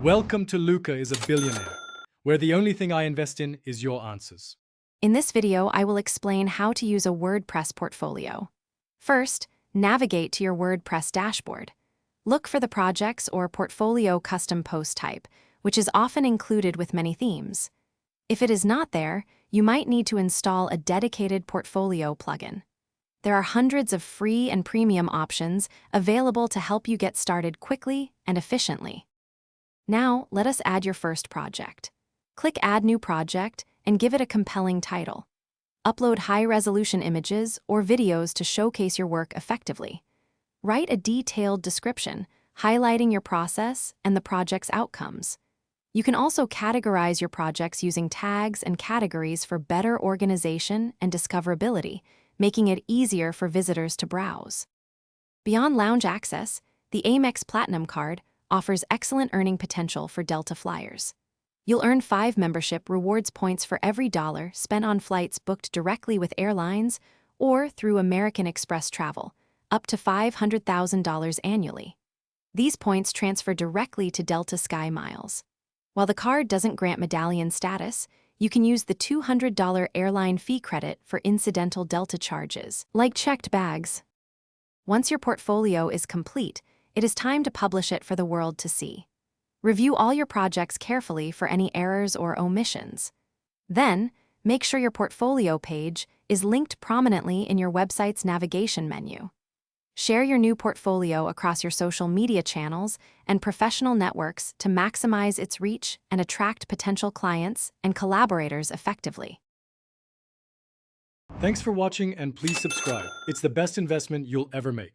Welcome to Luca is a Billionaire, where the only thing I invest in is your answers. In this video, I will explain how to use a WordPress portfolio. First, navigate to your WordPress dashboard. Look for the projects or portfolio custom post type, which is often included with many themes. If it is not there, you might need to install a dedicated portfolio plugin. There are hundreds of free and premium options available to help you get started quickly and efficiently. Now, let us add your first project. Click Add New Project and give it a compelling title. Upload high-resolution images or videos to showcase your work effectively. Write a detailed description, highlighting your process and the project's outcomes. You can also categorize your projects using tags and categories for better organization and discoverability, making it easier for visitors to browse. Beyond lounge access, the Amex Platinum card offers excellent earning potential for Delta flyers. You'll earn 5 membership rewards points for every dollar spent on flights booked directly with airlines or through American Express Travel, up to $500,000 annually. These points transfer directly to Delta Sky Miles. While the card doesn't grant medallion status, you can use the $200 airline fee credit for incidental Delta charges, like checked bags. Once your portfolio is complete, it is time to publish it for the world to see. Review all your projects carefully for any errors or omissions. Then, make sure your portfolio page is linked prominently in your website's navigation menu. Share your new portfolio across your social media channels and professional networks to maximize its reach and attract potential clients and collaborators effectively. Thanks for watching and please subscribe. It's the best investment you'll ever make.